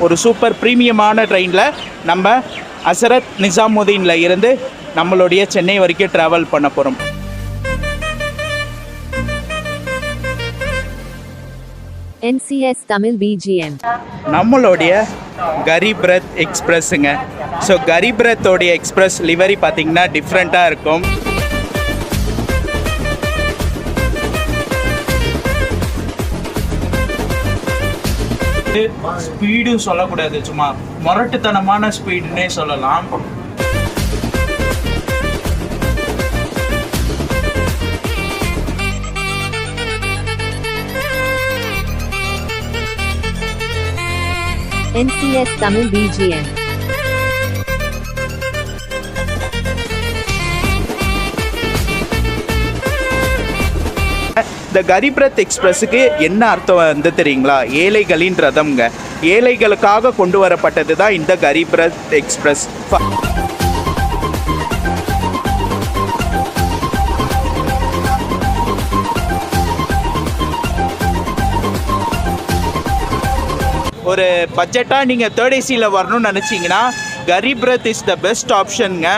ஒரு சூப்பர் ப்ரீமியமான ட்ரெயினில் நம்ம ஹசரத் நிசாமுதீனில் இருந்து நம்மளுடைய சென்னை வரைக்கும் ட்ராவல் பண்ண போகிறோம். NCS தமிழ் BGM நம்மளுடைய கரீப் ரத் எக்ஸ்பிரஸுங்க. ஸோ கரீப் ரத்தோடைய எக்ஸ்பிரஸ் லிவரி பார்த்திங்கன்னா டிஃப்ரெண்ட்டாக இருக்கும். ஸ்பீடும் சொல்லக்கூடாது, சும்மா முரட்டுத்தனமான ஸ்பீடுன்னே சொல்லலாம். NCS தமிழ் BGM இந்த கரீப் ரத் எக்ஸ்பிரஸுக்கு என்ன அர்த்தம் வந்து தெரியுங்களா? ஏழைகளின் ரதம்ங்க. ஏழைகளுக்காக கொண்டு வரப்பட்டது தான் இந்த கரீப் ரத் எக்ஸ்பிரஸ். ஒரு பட்ஜெட்டாக நீங்கள் தேர்ட் ஏசியில் வரணும்னு நினச்சிங்கன்னா Garib Rath is the best ஆப்ஷனுங்க.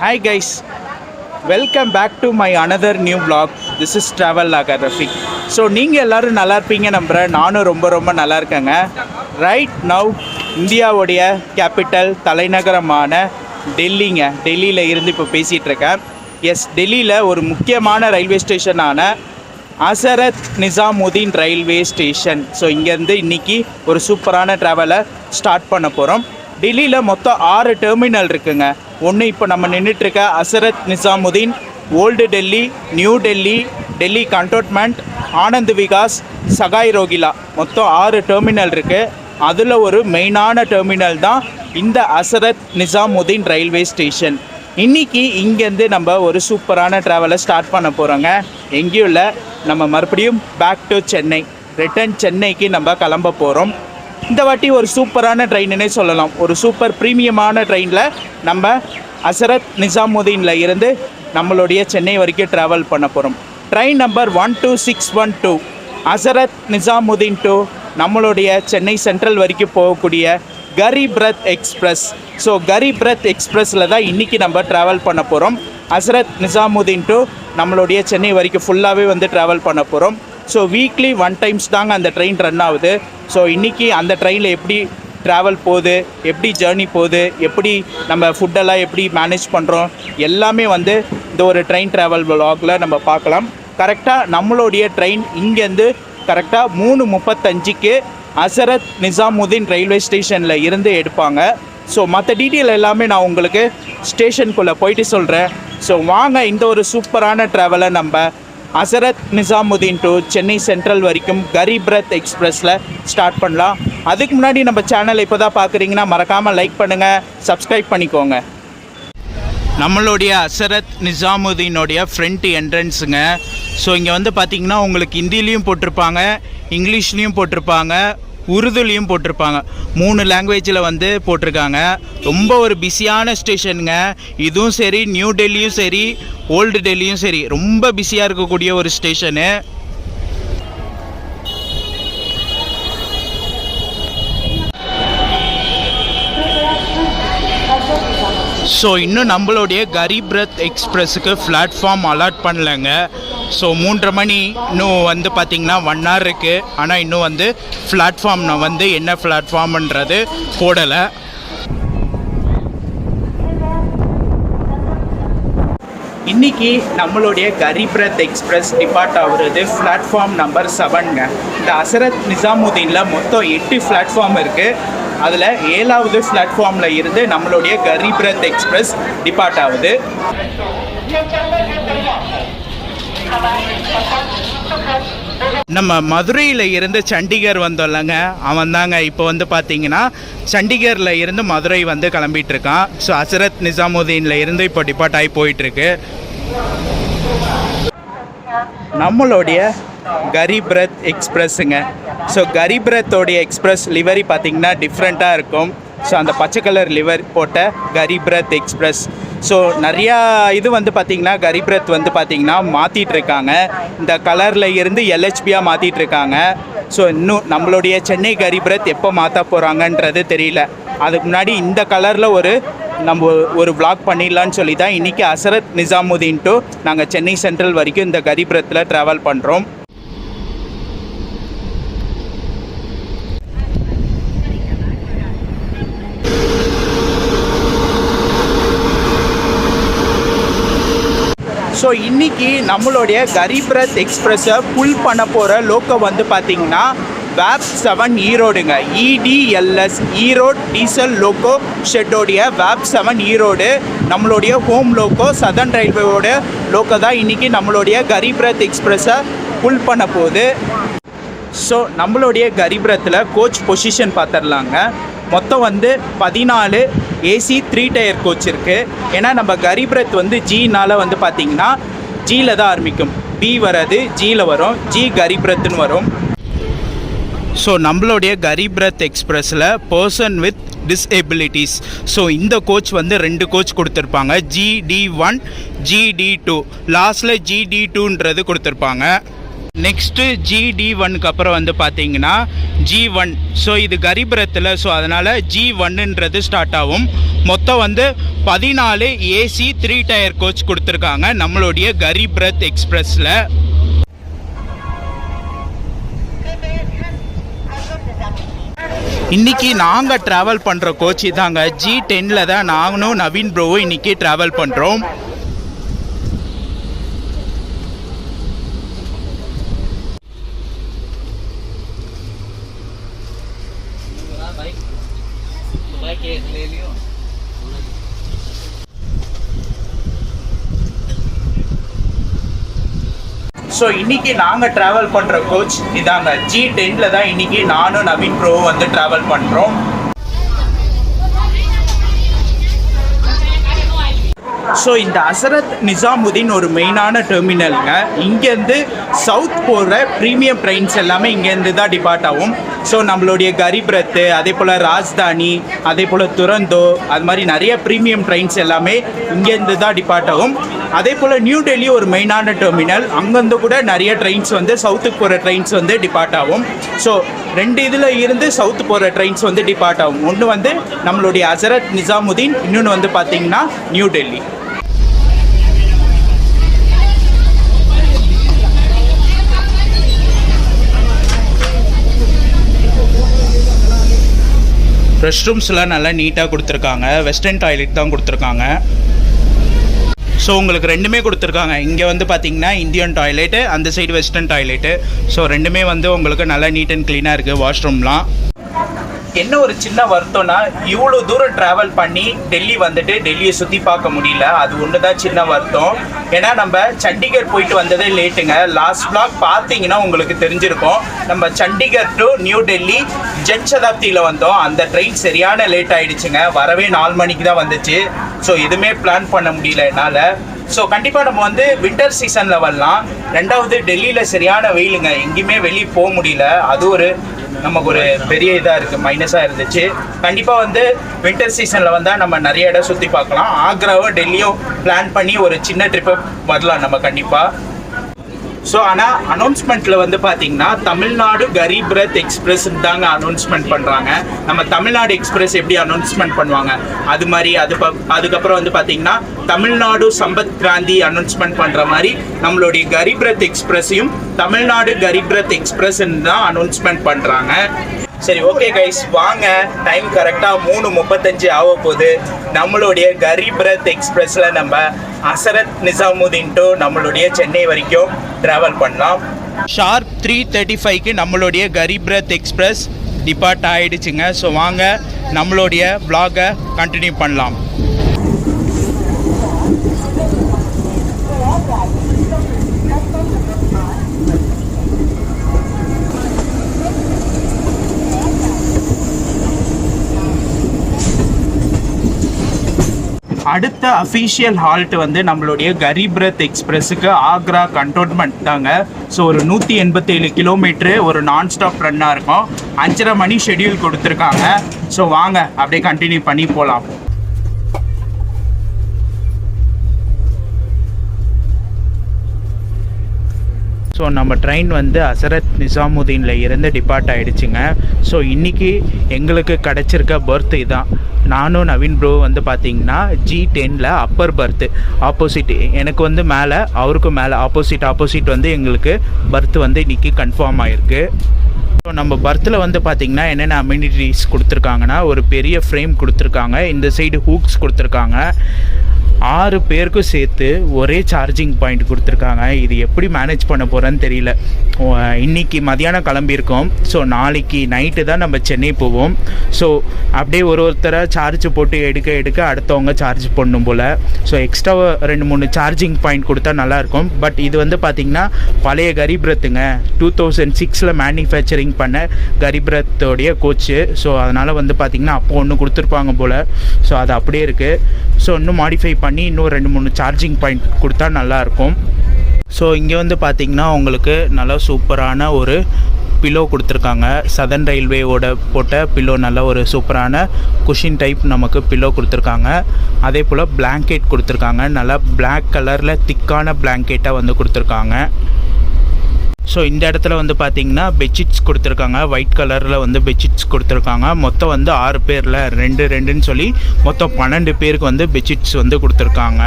Hi guys, welcome back to my another new vlog. This is Travel Lagar Rafiq. So நீங்கள் எல்லோரும் நல்லா இருப்பீங்க நம்புகிறேன். நானும் ரொம்ப நல்லா இருக்கேங்க. ரைட் நவ் இந்தியாவுடைய கேபிட்டல் தலைநகரமான டெல்லிங்க. டெல்லியில் இருந்து இப்போ பேசிகிட்ருக்கேன். எஸ், டெல்லியில் ஒரு முக்கியமான ரயில்வே ஸ்டேஷனான ஹசரத் நிசாமுதீன் ரயில்வே ஸ்டேஷன். ஸோ இங்கேருந்து இன்றைக்கி ஒரு சூப்பரான ட்ராவலை ஸ்டார்ட் பண்ண போகிறோம். டெல்லியில் மொத்தம் 6 டெர்மினல் இருக்குங்க. ஒன்று இப்போ நம்ம நின்றுட்டுருக்க Hazrat Nizamuddin, old Delhi, new Delhi, Delhi cantonment, Anand Vikas, Sarai ரோகிலா, மொத்தம் 6 டெர்மினல் இருக்குது. அதில் ஒரு மெயினான டெர்மினல் தான் இந்த ஹசரத் நிசாமுதீன் ரயில்வே ஸ்டேஷன். இன்றைக்கி இங்கேருந்து நம்ம ஒரு சூப்பரான ட்ராவலை ஸ்டார்ட் பண்ண போகிறோங்க. எங்கேயும் இல்லை, நம்ம மறுபடியும் பேக் டு சென்னை, ரிட்டன் சென்னைக்கு நம்ம கிளம்ப போகிறோம். இந்த வாட்டி ஒரு சூப்பரான ட்ரெயின்னே சொல்லலாம். ஒரு சூப்பர் ப்ரீமியமான ட்ரெயினில் நம்ம ஹசரத் நிசாமுதீனில் இருந்து நம்மளுடைய சென்னை வரைக்கும் ட்ராவல் பண்ண போகிறோம். ட்ரெயின் நம்பர் 12612 ஹசரத் நிசாமுதீன் டு நம்மளுடைய சென்னை சென்ட்ரல் வரைக்கும் போகக்கூடிய கரீப் ரத் எக்ஸ்பிரஸ். ஸோ கரீப் ரத் எக்ஸ்பிரஸில் தான் இன்றைக்கி நம்ம ட்ராவல் பண்ண போகிறோம். ஹசரத் நிசாமுதீன் டு நம்மளுடைய சென்னை வரைக்கும் ஃபுல்லாகவே வந்து ட்ராவல் பண்ண போகிறோம். ஸோ வீக்லி 1 டைம்ஸ் தாங்க அந்த ட்ரெயின் ரன் ஆகுது. ஸோ இன்றைக்கி அந்த ட்ரெயினில் எப்படி ட்ராவல் போகுது, எப்படி ஜேர்னி போகுது, எப்படி நம்ம ஃபுட்டெல்லாம் எப்படி மேனேஜ் பண்ணுறோம், எல்லாமே வந்து இந்த ஒரு ட்ரெயின் ட்ராவல் vlogல நம்ம பார்க்கலாம். கரெக்டாக நம்மளுடைய ட்ரெயின் இங்கேருந்து கரெக்டாக 3:35க்கு ஹசரத் நிசாமுதீன் ரயில்வே ஸ்டேஷனில் இருந்து எடுப்பாங்க. ஸோ மற்ற டீட்டெயில் எல்லாமே நான் உங்களுக்கு ஸ்டேஷனுக்குள்ளே போயிட்டு சொல்கிறேன். ஸோ வாங்க இந்த ஒரு சூப்பரான ட்ராவலை நம்ம ஹசரத் நிசாமுதீன் டு சென்னை சென்ட்ரல் வரைக்கும் கரீப் ரத் எக்ஸ்பிரஸில் ஸ்டார்ட் பண்ணலாம். அதுக்கு முன்னாடி நம்ம சேனலை இப்போ தான் பார்க்குறீங்கன்னா மறக்காமல் லைக் பண்ணுங்கள், சப்ஸ்கிரைப் பண்ணிக்கோங்க. நம்மளுடைய ஹசரத் நிசாமுதீனுடைய ஃப்ரண்ட் என்ட்ரன்ஸுங்க. ஸோ இங்கே வந்து பார்த்திங்கன்னா உங்களுக்கு ஹிந்திலையும் போட்டிருப்பாங்க, இங்கிலீஷ்லேயும் போட்டிருப்பாங்க, உருதுலேயும் போட்டிருப்பாங்க. 3 லாங்குவேஜில் வந்து போட்டிருக்காங்க. ரொம்ப ஒரு பிஸியான ஸ்டேஷனுங்க. இதுவும் சரி, நியூ டெல்லியும் சரி, ஓல்டு டெல்லியும் சரி, ரொம்ப பிஸியாக இருக்கக்கூடிய ஒரு ஸ்டேஷனு. ஸோ இன்னும் நம்மளுடைய கரீப் ரத் எக்ஸ்பிரஸுக்கு பிளாட்ஃபார்ம் அலாட் பண்ணலைங்க. ஸோ 3:30 மணி இன்னும் வந்து பார்த்திங்கன்னா 1 hour இருக்குது. ஆனால் இன்னும் வந்து பிளாட்ஃபார்ம் நான் வந்து என்ன பிளாட்ஃபார்ம்ன்றது போடலை. இன்றைக்கி நம்மளுடைய கரீப் ரத் எக்ஸ்பிரஸ் டிபார்ட் ஆகுறது பிளாட்ஃபார்ம் நம்பர் 7ங்க. இந்த ஹசரத் நிசாமுதீனில் மொத்தம் 8 பிளாட்ஃபார்ம் இருக்குது. அதில் 7வது பிளாட்ஃபார்மில் இருந்து நம்மளுடைய கரீப் ரத் எக்ஸ்பிரஸ் டிபார்ட் ஆகுது. நம்ம மதுரையில் இருந்து சண்டிகர் வந்தோம்லங்க, அவன் தாங்க இப்போ வந்து பார்த்தீங்கன்னா சண்டிகரில் இருந்து மதுரை வந்து கிளம்பிட்டு இருக்கான். ஸோ ஹசரத் நிசாமுதீனில் இருந்து இப்போ டிபார்ட் ஆகி போயிட்டுருக்கு. நம்மளுடைய கரீப் ரத் எக்ஸ்பிரஸுங்க. ஸோ கரீப் ரத்தோடைய எக்ஸ்பிரஸ் லிவரி பார்த்திங்கன்னா டிஃப்ரெண்ட்டாக இருக்கும். ஸோ அந்த பச்சை கலர் லிவர் போட்ட கரீப் ரத் எக்ஸ்பிரஸ். ஸோ நிறையா இது வந்து பார்த்திங்கன்னா கரீப் ரத் வந்து பார்த்திங்கன்னா மாற்றிட்டு இருக்காங்க. இந்த கலரில் இருந்து எல்ஹெச்பியாக மாற்றிட்டு இருக்காங்க. ஸோ இன்னும் நம்மளுடைய சென்னை கரீப் ரத் எப்போ மாற்ற போகிறாங்கன்றது தெரியல. அதுக்கு முன்னாடி இந்த கலரில் நம்ம ஒரு vlog பண்ணிடலான்னு சொல்லி தான் இன்றைக்கி ஹசரத் நிசாமுதீன் டு நாங்கள் சென்னை சென்ட்ரல் வரைக்கும் இந்த கரீப் ரத்தில் ட்ராவல் பண்ணுறோம். ஸோ இன்றைக்கி நம்மளுடைய கரீப் ரத் எக்ஸ்பிரஸை புல் பண்ண போகிற லோக்கோ வந்து பார்த்திங்கன்னா வேப் 7 ஈரோடுங்க. EDLS ஈரோடு டீசல் லோக்கோ ஷெட்டோடைய வேப் 7 ஈரோடு நம்மளுடைய ஹோம் லோக்கோ சதர்ன் ரயில்வேயோட லோக்கோ தான் இன்றைக்கி நம்மளுடைய கரீப் ரத் எக்ஸ்பிரஸை புல் பண்ண போகுது. ஸோ நம்மளுடைய கரீப் ரத்தில் கோச் பொசிஷன் பார்த்துடலாங்க. மொத்தம் வந்து 14 ஏசி 3 டயர் கோச் இருக்குது. ஏன்னா நம்ம கரீப் ரத் வந்து ஜினால் வந்து பார்த்திங்கன்னா ஜியில் தான் ஆரம்பிக்கும், பி வராது, ஜியில் வரும், ஜி கரீப் ரத்னு வரும். ஸோ நம்மளுடைய கரீப் ரத் எக்ஸ்பிரஸில் பர்சன் வித் டிஸ்எபிலிட்டிஸ், ஸோ இந்த கோச் வந்து 2 கோச் கொடுத்துருப்பாங்க, GD1 GD2, லாஸ்ட்டில் GD2ன்றது கொடுத்துருப்பாங்க. நெக்ஸ்ட்டு GD1க்கு அப்புறம் வந்து பார்த்தீங்கன்னா G1. ஸோ இது கரீப் ரத்தில், ஸோ அதனால் G1ன்றது ஸ்டார்ட் ஆகும். மொத்தம் வந்து 14 ஏசி 3 டயர் கோச் கொடுத்துருக்காங்க நம்மளுடைய கரீப் ரத் எக்ஸ்பிரஸில். இன்றைக்கி நாங்கள் ட்ராவல் பண்ணுற கோச் தாங்க G10ல் தான் நானும் நவீன் ப்ரோவும் இன்றைக்கி ட்ராவல் பண்ணுறோம். ஸோ இன்றைக்கி நாங்கள் ட்ராவல் பண்ணுற கோச் இதாங்க G10ல் தான் இன்றைக்கி நானும் நவீன் ப்ரோவும் வந்து ட்ராவல் பண்ணுறோம். ஸோ இந்த ஹசரத் நிசாமுதீன் ஒரு மெயினான டெர்மினலுங்க. இங்கேருந்து சவுத் போகிற ப்ரீமியம் ட்ரெயின்ஸ் எல்லாமே இங்கேருந்து தான் டிபார்ட் ஆகும். ஸோ நம்மளுடைய கரீப் ரத், அதே போல் ராஜ்தானி, அதே போல் துரந்தோ, அது மாதிரி நிறைய ப்ரீமியம் ட்ரெயின்ஸ் எல்லாமே இங்கேருந்து தான் டிபார்ட் ஆகும். அதே போல் நியூ டெல்லி ஒரு மெயினான டெர்மினல், அங்கேருந்து கூட நிறைய ட்ரெயின்ஸ் வந்து சவுத்துக்கு போகிற ட்ரெயின்ஸ் வந்து டிபார்ட் ஆகும். ஸோ 2 இதில் இருந்து சவுத்து போகிற ட்ரெயின்ஸ் வந்து டிபார்ட் ஆகும். ஒன்று வந்து நம்மளுடைய ஹசரத் நிசாமுதீன், இன்னொன்று வந்து பார்த்திங்கன்னா நியூ டெல்லி. ரெஸ்ட் ரூம்ஸ்லாம் நல்லா நீட்டாக கொடுத்துருக்காங்க. வெஸ்டர்ன் டாய்லெட் தான் கொடுத்துருக்காங்க. ஸோ உங்களுக்கு 2மே கொடுத்துருக்காங்க. இங்கே வந்து பார்த்திங்கன்னா இந்தியன் டாய்லெட்டு, அந்த சைடு வெஸ்டர்ன் டாய்லெட்டு. ஸோ 2மே வந்து உங்களுக்கு நல்லா நீட் அண்ட் க்ளீனாக இருக்குது வாஷ்ரூம்லாம். என்ன ஒரு சின்ன வருத்தம்னா இவ்வளோ தூரம் ட்ராவல் பண்ணி டெல்லி வந்துட்டு டெல்லியை சுற்றி பார்க்க முடியல. அது ஒன்று தான் சின்ன வருத்தம். ஏன்னா நம்ம சண்டிகர் போயிட்டு வந்ததே லேட்டுங்க. லாஸ்ட் vlog பார்த்தீங்கன்னா உங்களுக்கு தெரிஞ்சிருக்கும். நம்ம சண்டிகர் டு நியூ டெல்லி ஜன் சதாப்தியில் வந்தோம். அந்த ட்ரெயின் சரியான லேட் ஆகிடுச்சுங்க. வரவே 4 மணிக்கு தான் வந்துச்சு. ஸோ எதுவுமே பிளான் பண்ண முடியல என்னால். ஸோ கண்டிப்பாக நம்ம வந்து வின்டர் சீசனில் வரலாம். 2வது டெல்லியில் சரியான வெயிலுங்க, எங்கேயுமே வெளியே போக முடியல. அது நமக்கு ஒரு பெரிய இதாக இருக்குது, மைனஸாக இருந்துச்சு. கண்டிப்பாக வந்து வின்டர் சீசனில் வந்தால் நம்ம நிறைய இடம் சுற்றி பார்க்கலாம். ஆக்ராவோ டெல்லியோ பிளான் பண்ணி ஒரு சின்ன ட்ரிப்பை வரலாம் நம்ம கண்டிப்பாக. ஸோ ஆனால் அனௌன்ஸ்மெண்ட்டில் வந்து பார்த்தீங்கன்னா தமிழ்நாடு கரீப் ரத் எக்ஸ்பிரஸ் தாங்க அனௌன்ஸ்மெண்ட் பண்ணுறாங்க. நம்ம தமிழ்நாடு எக்ஸ்பிரஸ் எப்படி அனௌன்ஸ்மெண்ட் பண்ணுவாங்க அது மாதிரி அதுக்கப்புறம் வந்து பார்த்தீங்கன்னா தமிழ்நாடு சம்பத் கிராந்தி அனௌன்ஸ்மெண்ட் பண்ணுற மாதிரி நம்மளுடைய கரீப் ரத் எக்ஸ்பிரஸையும் தமிழ்நாடு கரீப் ரத் எக்ஸ்பிரஸ்ன்னு தான் அனௌன்ஸ்மெண்ட் பண்ணுறாங்க. சரி, ஓகே கைஸ், வாங்க. டைம் கரெக்டாக 3:35 ஆக போகுது. நம்மளுடைய கரீப் ரத் எக்ஸ்பிரஸில் நம்ம ஹசரத் நிசாமுதீன் டு நம்மளுடைய சென்னை வரைக்கும் ட்ராவல் பண்ணலாம். ஷார்ப் 3:35க்கு நம்மளுடைய Garib Rath express depart ஆகிடுச்சுங்க. So வாங்க நம்மளுடைய vlog-ஐ கண்டினியூ பண்ணலாம். அடுத்த அஃபீஷியல் ஹால்ட் வந்து நம்மளுடைய கரீப் ரத் எக்ஸ்பிரஸுக்கு ஆக்ரா கண்டோன்மெண்ட் தாங்க. ஸோ ஒரு 187 கிலோமீட்ரு ஒரு நான் ஸ்டாப் ரன்னாக இருக்கும். 5:30 மணி ஷெட்யூல் கொடுத்துருக்காங்க. ஸோ வாங்க அப்படியே கண்டினியூ பண்ணி போகலாம். ஸோ நம்ம ட்ரெயின் வந்து ஹசரத் நிசாமுதீனில் இருந்து டிபார்ட் ஆகிடுச்சுங்க. ஸோ இன்றைக்கி எங்களுக்கு கிடச்சிருக்க பர்த் இதான். நானும் நவீன் ப்ரோ வந்து பார்த்திங்கன்னா G10 அப்பர் பர்த்து ஆப்போசிட், எனக்கு வந்து மேலே அவருக்கும் மேலே ஆப்போசிட் வந்து எங்களுக்கு பர்த் வந்து இன்றைக்கி கன்ஃபார்ம் ஆகிருக்கு. ஸோ நம்ம பர்த்தில் வந்து பார்த்திங்கன்னா என்னென்ன அம்யூனிட்டிஸ் கொடுத்துருக்காங்கன்னா, ஒரு பெரிய ஃப்ரேம் கொடுத்துருக்காங்க, இந்த சைடு ஹூக்ஸ் கொடுத்துருக்காங்க, 6 பேருக்கும் சேர்த்து ஒரே சார்ஜிங் பாயிண்ட் கொடுத்துருக்காங்க. இது எப்படி மேனேஜ் பண்ண போகிறேன்னு தெரியல. இன்றைக்கி மதியானம் கிளம்பியிருக்கோம். ஸோ நாளைக்கு நைட்டு தான் நம்ம சென்னை போவோம். ஸோ அப்படியே ஒருத்தராக சார்ஜ் போட்டு எடுக்க அடுத்தவங்க சார்ஜ் பண்ணும் போல். ஸோ எக்ஸ்ட்ரா 2-3 சார்ஜிங் பாயிண்ட் கொடுத்தா நல்லாயிருக்கும். பட் இது வந்து பார்த்திங்கன்னா பழைய கரீப் ரத்துங்க, 2006 மேனுஃபேக்சரிங் பண்ண கரீப் ரத்தோடைய கோச்சு. ஸோ அதனால் வந்து பார்த்திங்கன்னா அப்போ ஒன்று கொடுத்துருப்பாங்க போல். ஸோ அது அப்படியே இருக்குது. ஸோ இன்னும் மாடிஃபை பண்ணி இன்னும் 2-3 சார்ஜிங் பாயிண்ட் கொடுத்தா நல்லாயிருக்கும். ஸோ இங்கே வந்து பார்த்திங்கன்னா உங்களுக்கு நல்லா சூப்பரான ஒரு பில்லோ கொடுத்துருக்காங்க. சதர்ன் ரயில்வேவோட போட்ட பில்லோ, நல்ல ஒரு சூப்பரான குஷின் டைப் நமக்கு பில்லோ கொடுத்துருக்காங்க. அதே போல் பிளாங்கெட் கொடுத்துருக்காங்க, நல்லா பிளாக் கலரில் திக்கான பிளாங்கெட்டாக வந்து கொடுத்துருக்காங்க. ஸோ இந்த இடத்துல வந்து பார்த்திங்கன்னா பெட்ஷீட்ஸ் கொடுத்துருக்காங்க, ஒயிட் கலரில் வந்து பெட்ஷீட்ஸ் கொடுத்துருக்காங்க. மொத்தம் வந்து 6 பேரில் 2-2ன்னு சொல்லி மொத்தம் 12 பேருக்கு வந்து பெட்ஷீட்ஸ் வந்து கொடுத்துருக்காங்க.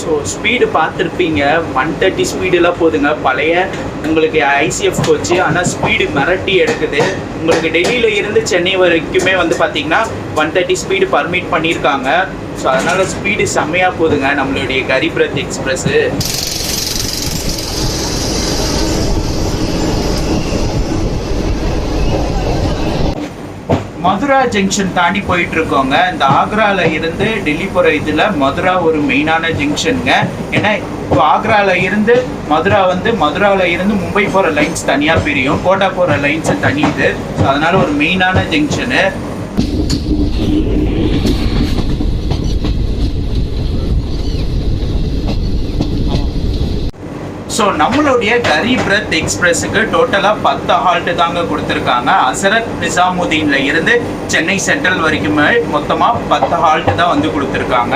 ஸோ ஸ்பீடு பார்த்துருப்பீங்க, 130 ஸ்பீடெலாம் போதுங்க. பழைய உங்களுக்கு ஐசிஎஃப் கோச்சு, ஆனால் ஸ்பீடு மிரட்டி எடுக்குது. உங்களுக்கு டெல்லியில் இருந்து சென்னை வரைக்குமே வந்து பார்த்திங்கன்னா 130 ஸ்பீடு பர்மிட் பண்ணியிருக்காங்க. ஸோ அதனால் ஸ்பீடு செம்மையாக போகுதுங்க நம்மளுடைய கரீப் ரத் எக்ஸ்பிரஸ்ஸு. மதுரா ஜங்ஷன் தாண்டி போயிட்டு இருக்கோங்க. இந்த ஆக்ரால இருந்து டெல்லி போகிற இதில் மதுரா ஒரு மெயினான ஜங்ஷனுங்க. ஏன்னா இப்போ ஆக்ரால இருந்து மதுராவில் இருந்து மும்பை போகிற லைன்ஸ் தனியாக பிரியும், கோட்டா போகிற லைன்ஸ் தனியுது. ஸோ அதனால் ஒரு மெயினான ஜங்ஷனு. ஸோ நம்மளுடைய கரீப் ரத் எக்ஸ்பிரஸுக்கு டோட்டலாக 10 ஹால்ட்டு தாங்க கொடுத்துருக்காங்க. ஹசரத் நிசாமுதீனில் இருந்து சென்னை சென்ட்ரல் வரைக்குமே மொத்தமாக 10 ஹால்ட்டு தான் வந்து கொடுத்துருக்காங்க.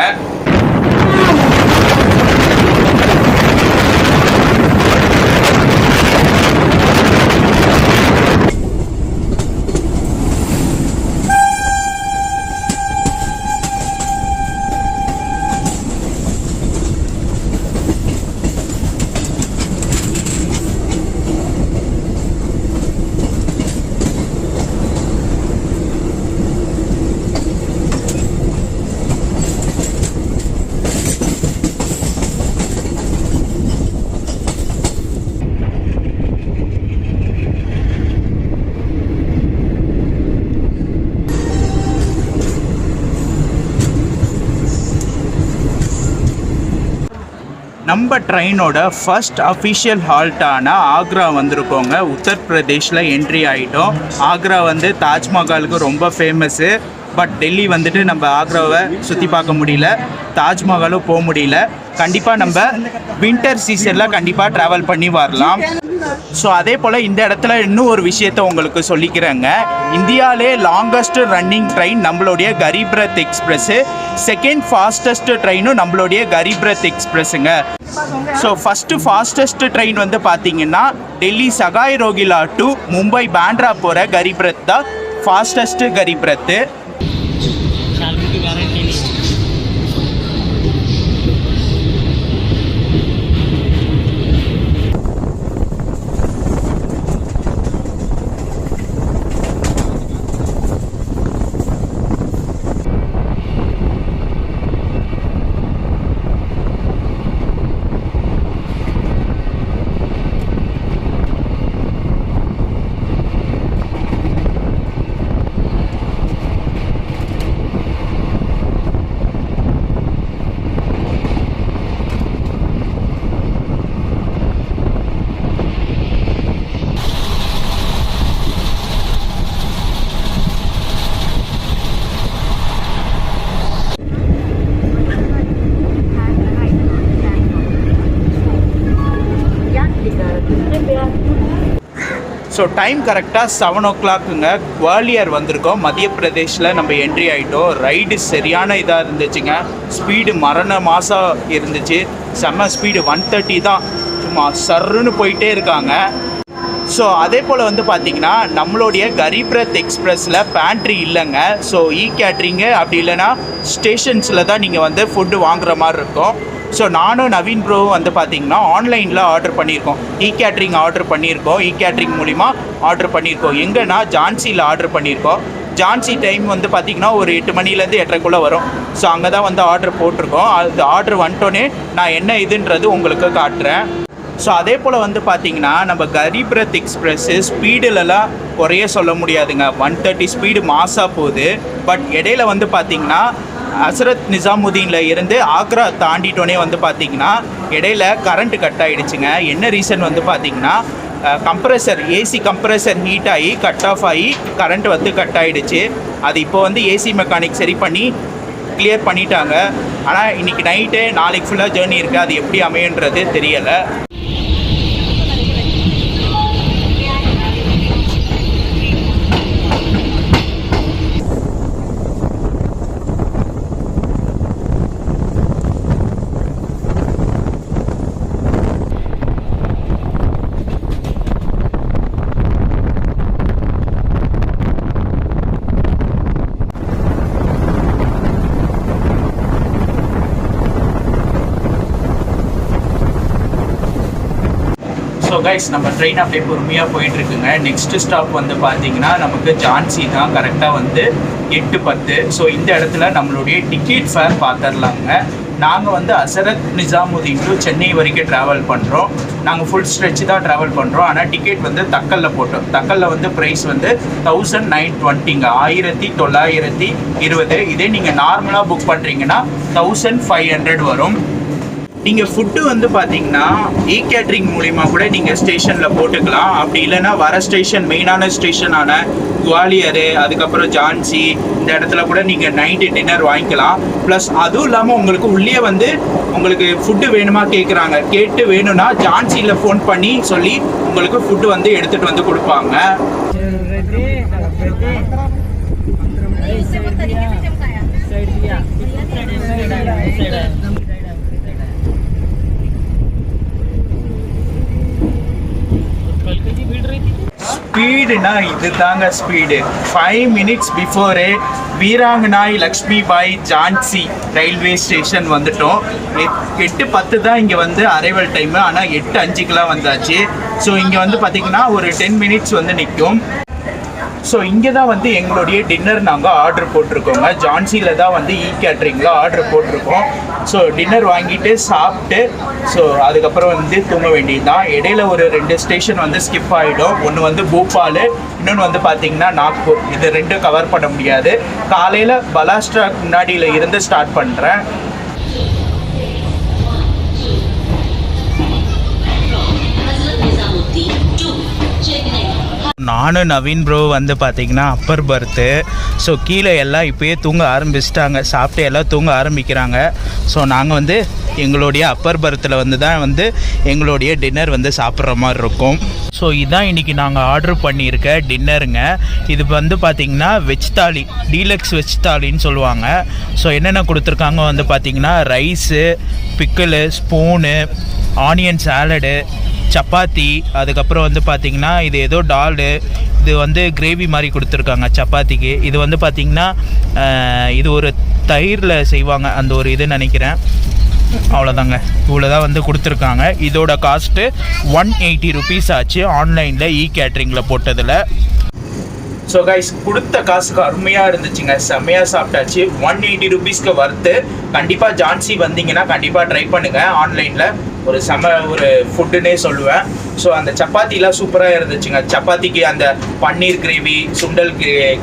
நம்ம ட்ரெயினோட ஃபர்ஸ்ட் அஃபிஷியல் ஹால்ட்டான ஆக்ரா வந்திருக்கோங்க. உத்தரப்பிரதேஷில் என்ட்ரி ஆகிட்டோம். ஆக்ரா வந்து தாஜ்மஹாலுக்கு ரொம்ப ஃபேமஸ்ஸு. பட் டெல்லி வந்துட்டு நம்ம ஆக்ராவை சுற்றி பார்க்க முடியல, தாஜ்மஹாலும் போக முடியல. கண்டிப்பாக நம்ம வின்டர் சீசனில் கண்டிப்பாக ட்ராவல் பண்ணி வரலாம். ஸோ அதே போல் இந்த இடத்துல இன்னும் ஒரு விஷயத்தை உங்களுக்கு சொல்லிக்கிறேங்க. இந்தியாவிலே லாங்கஸ்ட் ரன்னிங் ட்ரெயின் நம்மளுடைய கரீப் ரத் எக்ஸ்பிரஸ்ஸு, செகண்ட் ஃபாஸ்டஸ்ட் ட்ரெயினும் நம்மளுடைய கரீப் ரத் எக்ஸ்பிரஸுங்க. ஸோ ஃபஸ்ட்டு ஃபாஸ்டஸ்ட் ட்ரெயின் வந்து பார்த்தீங்கன்னா டெல்லி சகாய் ரோகிலா டு மும்பை பேண்ட்ரா போகிற கரீப் ரத் தான் ஃபாஸ்டஸ்ட் கரீப் ரத்து. ஸோ டைம் கரெக்டாக 7 o'clockங்க. குவாலியர் வந்திருக்கோம். மத்திய பிரதேஷில் நம்ம என்ட்ரி ஆகிட்டோம். ரைடு சரியான இதாக இருந்துச்சுங்க. ஸ்பீடு மரண மாதம் இருந்துச்சு. செம்ம ஸ்பீடு 130 தான். சும்மா சர்ருன்னு போயிட்டே இருக்காங்க. ஸோ அதே போல் வந்து பார்த்திங்கன்னா நம்மளுடைய கரீப் ரத் எக்ஸ்பிரஸில் பேண்ட்ரி இல்லைங்க. ஸோ கேட்ரிங்கு அப்படி இல்லைன்னா ஸ்டேஷன்ஸில் தான் நீங்கள் வந்து ஃபுட்டு வாங்குற மாதிரி இருக்கும். ஸோ நானும் நவீன் ப்ரோவும் வந்து பார்த்திங்கன்னா ஆன்லைனில் ஆர்டர் பண்ணியிருக்கோம். கேட்ரிங் ஆர்டர் பண்ணியிருக்கோம். கேட்ரிங் மூலிமா ஆர்டர் பண்ணியிருக்கோம். எங்கன்னா ஜான்சியில் ஆர்டர் பண்ணியிருக்கோம். ஜான்சி டைம் வந்து பார்த்திங்கன்னா ஒரு 8 மணிலேருந்து 8:30 வரும். ஸோ அங்கே தான் வந்து ஆர்டர் போட்டிருக்கோம். அது ஆர்டர் வந்துட்டோன்னே நான் என்ன இதுன்றது உங்களுக்கு காட்டுறேன். ஸோ அதே போல் வந்து பார்த்திங்கன்னா நம்ம கரீப் ரத் எக்ஸ்பிரஸ்ஸு ஸ்பீடுலலாம் குறைய சொல்ல முடியாதுங்க. 130 ஸ்பீடு மாசாக போகுது. பட் இடையில வந்து பார்த்திங்கன்னா ஹசரத் நிசாமுதீனில் இருந்து ஆக்ரா தாண்டிட்டோன்னே வந்து பார்த்திங்கன்னா இடையில கரண்ட்டு கட் ஆகிடுச்சுங்க. என்ன ரீசன் வந்து பார்த்திங்கன்னா கம்ப்ரெசர் ஏசி கம்ப்ரெசர் ஹீட் ஆகி கட் ஆஃப் ஆகி கரண்ட் வந்து கட் ஆகிடுச்சு. அது இப்போ வந்து ஏசி மெக்கானிக் சரி பண்ணி கிளியர் பண்ணிட்டாங்க. ஆனால் இன்றைக்கி நைட்டு நாளைக்கு ஃபுல்லாக ஜேர்னி இருக்குது. அது எப்படி அமையுன்றது தெரியலை. ஸோ கைஸ் நம்ம ட்ரெயின் அப்படியே பொறுமையாக போயிட்டுருக்குங்க. நெக்ஸ்ட்டு ஸ்டாப் வந்து பார்த்தீங்கன்னா நமக்கு ஜான்சி தான். கரெக்டாக வந்து 8:10. ஸோ இந்த இடத்துல நம்மளுடைய டிக்கெட் ஃபேர் பார்த்துடலாங்க. நாங்கள் வந்து ஹசரத் நிசாமுதீன் டு சென்னை வரைக்கும் ட்ராவல் பண்ணுறோம். நாங்கள் ஃபுல் ஸ்ட்ரெச் தான் ட்ராவல் பண்ணுறோம். ஆனால் டிக்கெட் வந்து தக்கலில் போட்டோம். தக்கலில் வந்து ப்ரைஸ் வந்து 1920ங்க, 1920. இதே நீங்கள் நார்மலாக புக் பண்ணுறீங்கன்னா 1500 வரும். நீங்கள் ஃபுட்டு வந்து பார்த்தீங்கன்னா கேட்ரிங் மூலிமா கூட நீங்கள் ஸ்டேஷனில் போட்டுக்கலாம். அப்படி இல்லைன்னா வர ஸ்டேஷன் மெயினான ஸ்டேஷனான குவாலியரு, அதுக்கப்புறம் ஜான்சி, இந்த இடத்துல கூட நீங்கள் நைட்டு டின்னர் வாங்கிக்கலாம். ப்ளஸ் அதுவும் இல்லாமல் உங்களுக்கு உள்ளே வந்து உங்களுக்கு ஃபுட்டு வேணுமா கேட்குறாங்க. கேட்டு வேணும்னா ஜான்சியில் ஃபோன் பண்ணி சொல்லி உங்களுக்கு ஃபுட்டு வந்து எடுத்துகிட்டு வந்து கொடுப்பாங்க. ஸ்பீடுனா இது தாங்க speed. 5 minutes before Virangana Lakshmibai Jhansi railway station வந்துட்டோம். 8:10 தான் இங்கே வந்து அரைவல் டைமு. ஆனால் 8:05க்குலாம் வந்தாச்சு. ஸோ இங்கே வந்து பார்த்திங்கன்னா ஒரு 10 minutes வந்து நிற்கும். ஸோ இங்கே தான் வந்து எங்களுடைய டின்னர் நாங்கள் ஆர்டர் போட்டிருக்கோங்க. ஜான்சியில் தான் வந்து கேட்ரிங்கில் ஆர்டர் போட்டிருக்கோம். ஸோ டின்னர் வாங்கிட்டு சாப்பிட்டு ஸோ அதுக்கப்புறம் வந்து தூங்க வேண்டியது தான். இடையில ஒரு 2 ஸ்டேஷன் வந்து ஸ்கிப் ஆகிடும். ஒன்று வந்து போபால், இன்னொன்று வந்து பார்த்திங்கன்னா நாக்பூர். இது 2 கவர் பண்ண முடியாது. காலையில் பலாஸ்ட்ரா முன்னாடியில் இருந்து ஸ்டார்ட் பண்ணுறேன். நானும் நவீன் ப்ரோ வந்து பார்த்திங்கன்னா அப்பர் பர்த்து. ஸோ கீழே எல்லாம் இப்போயே தூங்க ஆரம்பிச்சிட்டாங்க. சாப்பிட்டு எல்லாம் தூங்க ஆரம்பிக்கிறாங்க. ஸோ நாங்கள் வந்து எங்களுடைய அப்பர் பர்த்தில் வந்து தான் வந்து எங்களுடைய டின்னர் வந்து சாப்பிட்ற மாதிரி இருக்கும். ஸோ இதுதான் இன்றைக்கி நாங்கள் ஆர்டர் பண்ணியிருக்க டின்னருங்க. இது வந்து பார்த்திங்கன்னா வெஜ் தாலி, டீலக்ஸ் வெஜ் தாலின்னு சொல்லுவாங்க. ஸோ என்னென்ன கொடுத்துருக்காங்க வந்து பார்த்திங்கன்னா rice, pickle, spoon, onion salad, chapati, அதுக்கப்புறம் வந்து பார்த்திங்கன்னா இது ஏதோ டாலு, இது வந்து கிரேவி மாதிரி கொடுத்துருக்காங்க சப்பாத்திக்கு. இது வந்து பார்த்திங்கன்னா இது ஒரு தயிரில் செய்வாங்க அந்த ஒரு இது நினைக்கிறேன். அவ்வளோதாங்க, இவ்வளோ தான் வந்து கொடுத்துருக்காங்க. இதோட காஸ்ட்டு 180 rupees ஆச்சு ஆன்லைனில் கேட்ரிங்கில் போட்டதில். ஸோ கைஸ் கொடுத்த காசுக்கு அருமையாக இருந்துச்சுங்க. செம்மையாக சாப்பிட்டாச்சு. 180 rupeesக்கு வர்த்து. கண்டிப்பாக ஜான்சி வந்தீங்கன்னா கண்டிப்பாக ட்ரை பண்ணுங்கள். ஆன்லைனில் ஒரு ஒரு ஃபுட்டுன்னே சொல்லுவேன். ஸோ அந்த சப்பாத்திலாம் சூப்பராக இருந்துச்சுங்க. சப்பாத்திக்கு அந்த பன்னீர் கிரேவி, சுண்டல்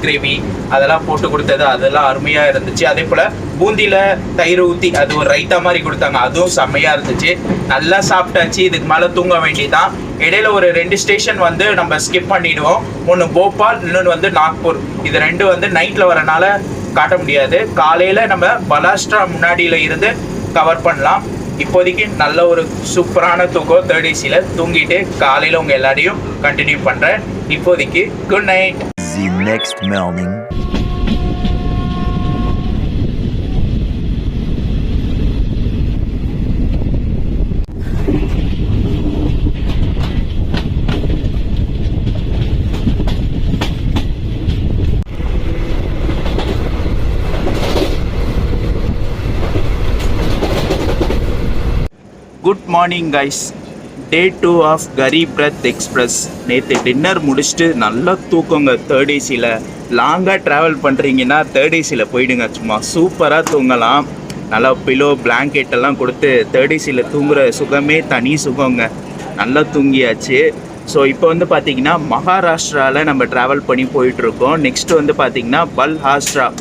கிரேவி அதெல்லாம் போட்டு கொடுத்தது அதெல்லாம் அருமையாக இருந்துச்சு. அதே போல் பூந்தியில் தயிர் ஊற்றி அது ஒரு ரைத்தா மாதிரி கொடுத்தாங்க. அதுவும் செம்மையாக இருந்துச்சு. நல்லா சாப்பிட்டாச்சு. இதுக்கு மேலே தூங்க வேண்டியதான். இடையில ஒரு 2 ஸ்டேஷன் வந்து நம்ம ஸ்கிப் பண்ணிவிடுவோம். ஒன்று போபால், இன்னொன்று வந்து நாக்பூர். இது 2 வந்து நைட்டில் வரனால காட்ட முடியாது. காலையில் நம்ம பலாஸ்ட்ரா முன்னாடியில் இருந்து கவர் பண்ணலாம். இப்போதைக்கு நல்ல ஒரு சூப்பரான தூக்கம் தேர்ட் ஏசியில் தூங்கிட்டு காலையில் உங்கள் எல்லாரையும் கண்டினியூ பண்ணுறேன். இப்போதைக்கு good night. The next morning. Good morning guys. Day 2 of Garib Rath express. நேற்று டின்னர் முடிச்சுட்டு நல்லா தூக்கங்க. தேர்ட் ஏசியில் லாங்காக ட்ராவல் பண்ணுறீங்கன்னா தேர்ட் ஏசியில் போயிடுங்க. சும்மா சூப்பராக தூங்கலாம். நல்லா பிலோ பிளாங்கெட் எல்லாம் கொடுத்து தேர்ட் ஏசியில் தூங்குற சுகமே தனி சுகங்க. நல்லா தூங்கியாச்சு. ஸோ இப்போ வந்து பார்த்திங்கன்னா மகாராஷ்டிராவில் நம்ம ட்ராவல் பண்ணி போயிட்டுருக்கோம். நெக்ஸ்ட்டு வந்து பார்த்திங்கன்னா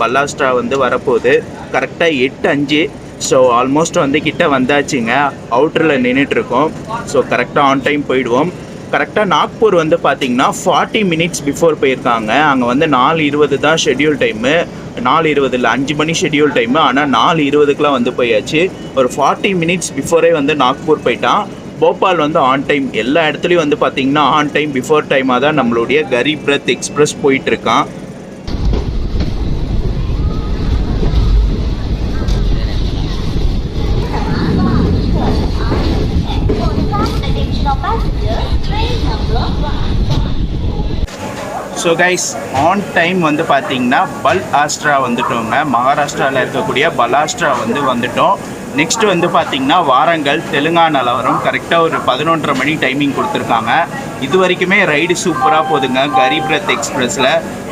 பல்லாஸ்ட்ரா வந்து வரப்போகுது. கரெக்டாக 8:05. ஸோ ஆல்மோஸ்ட் வந்து கிட்ட வந்தாச்சுங்க. அவுட்டரில் நின்றுட்டுருக்கோம். ஸோ கரெக்டாக ஆன் டைம் போயிடுவோம். கரெக்டாக நாக்பூர் வந்து பார்த்திங்கன்னா 40 மினிட்ஸ் பிஃபோர் போயிருக்காங்க. அங்கே வந்து 4:20 தான் ஷெட்யூல் டைமு. 4:20 இல்லை 5 மணி ஷெட்யூல் டைமு. ஆனால் 4:20க்குலாம் வந்து போயாச்சு. ஒரு 40 மினிட்ஸ் பிஃபோரே வந்து நாக்பூர் போயிட்டான். போபால் வந்து ஆன் டைம். எல்லா இடத்துலையும் வந்து பார்த்திங்கன்னா ஆன் டைம் பிஃபோர் டைமாக தான் நம்மளுடைய கரீப் ரத் எக்ஸ்பிரஸ் போயிட்டுருக்கான். ஸோ கைஸ் ஆன் டைம் வந்து பார்த்திங்கன்னா பல்லாஸ்ட்ரா வந்துட்டோங்க. மகாராஷ்டிராவில் இருக்கக்கூடிய பல்லாஸ்ட்ரா வந்துட்டோம். நெக்ஸ்ட்டு வந்து பார்த்திங்கன்னா வாரங்கல் தெலுங்கானாவில் வரும். கரெக்டாக ஒரு 11:30 மணி டைமிங் கொடுத்துருக்காங்க. இது வரைக்குமே ரைடு சூப்பராக போகுதுங்க கரீப் ரத் எக்ஸ்பிரஸில்.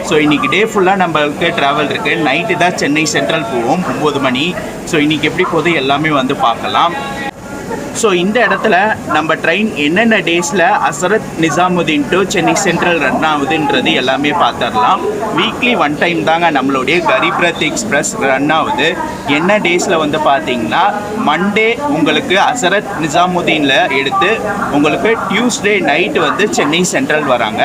ஸோ இன்றைக்கி டே ஃபுல்லாக நம்மளுக்கு ட்ராவல் இருக்குது. நைட்டு தான் சென்னை சென்ட்ரல் போவோம் 9 மணி. ஸோ இன்றைக்கி எப்படி போகுது எல்லாமே வந்து பார்க்கலாம். ஸோ இந்த இடத்துல நம்ம ட்ரெயின் என்னென்ன டேஸில் Hazrat Nizamuddin to Chennai central run ஆகுதுன்றது எல்லாமே பார்த்துடலாம். வீக்லி 1 டைம் தாங்க நம்மளுடைய கரீப் ரத் எக்ஸ்பிரஸ் ரன் ஆகுது. என்ன டேஸில் வந்து பார்த்தீங்கன்னா மண்டே உங்களுக்கு ஹசரத் நிசாமுதீனில் எடுத்து உங்களுக்கு டியூஸ்டே நைட்டு வந்து சென்னை சென்ட்ரல் வராங்க.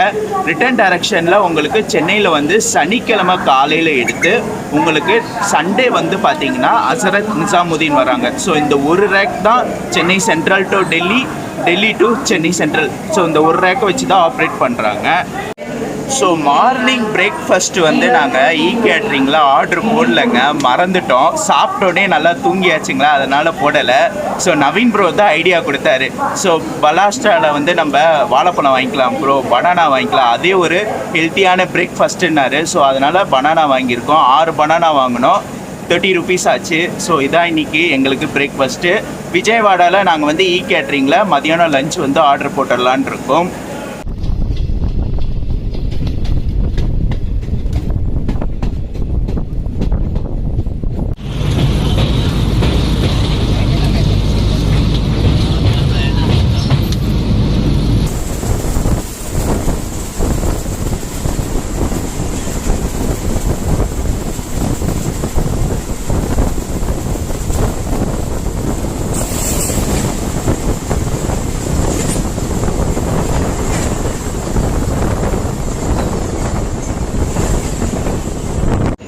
ரிட்டர்ன் டைரக்ஷனில் உங்களுக்கு சென்னையில் வந்து சனிக்கிழமை காலையில் எடுத்து உங்களுக்கு சண்டே வந்து பார்த்தீங்கன்னா ஹசரத் நிசாமுதீன் வராங்க. ஸோ இந்த ஒரு ரேக் தான் Chennai central to Delhi to Chennai central. So இந்த ஒரு ரேக்கை வச்சு தான் ஆப்ரேட் பண்ணுறாங்க. ஸோ மார்னிங் பிரேக்ஃபாஸ்ட்டு வந்து நாங்கள் கேட்ரிங்கில் ஆர்டர் போடலைங்க, மறந்துட்டோம். சாப்பிட்டோன்னே நல்லா தூங்கியாச்சுங்களா, அதனால் போடலை. ஸோ நவீன் ப்ரோ தான் ஐடியா கொடுத்தாரு. ஸோ பல்லாஸ்ட்ராவில் வந்து நம்ம வாழைப்பழம் வாங்கிக்கலாம் ப்ரோ, பனானா வாங்கிக்கலாம், அதே ஒரு ஹெல்த்தியான பிரேக்ஃபாஸ்ட்டுன்னாரு. ஸோ அதனால் பனானா வாங்கியிருக்கோம். 6 பனானா வாங்கினோம். 30 rupees ஆச்சு. ஸோ இதான் இன்றைக்கி எங்களுக்கு பிரேக்ஃபாஸ்ட்டு. விஜயவாடாவில் நாங்கள் வந்து கேட்ரிங்கில் மதியானம் லஞ்ச் வந்து ஆர்டர் போட்டுடலான் இருக்கோம்.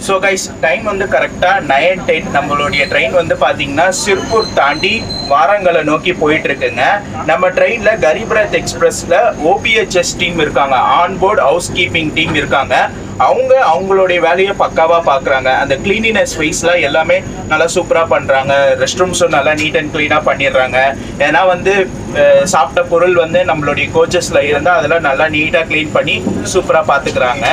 ஸோ கைஸ் டைம் வந்து கரெக்டாக 9:10. நம்மளுடைய ட்ரெயின் வந்து பார்த்தீங்கன்னா சிர்பூர் தாண்டி வாரங்களை நோக்கி போயிட்டுருக்குங்க. நம்ம ட்ரெயினில் கரீப் ரத் எக்ஸ்பிரஸில் OPHS டீம் இருக்காங்க, ஆன்போர்ட் ஹவுஸ் கீப்பிங் டீம் இருக்காங்க. அவங்களுடைய வேலையை பக்காவாக பார்க்குறாங்க. அந்த கிளீனினஸ் வைஸில் எல்லாமே நல்லா சூப்பராக பண்ணுறாங்க. ரெஸ்ட் ரூம்ஸும் நல்லா நீட் அண்ட் க்ளீனாக பண்ணிடுறாங்க. ஏன்னா வந்து சாப்பிட்ட பொருள் வந்து நம்மளுடைய கோச்சஸில் இருந்தால் அதெல்லாம் நல்லா நீட்டாக க்ளீன் பண்ணி சூப்பராக பார்த்துக்கிறாங்க.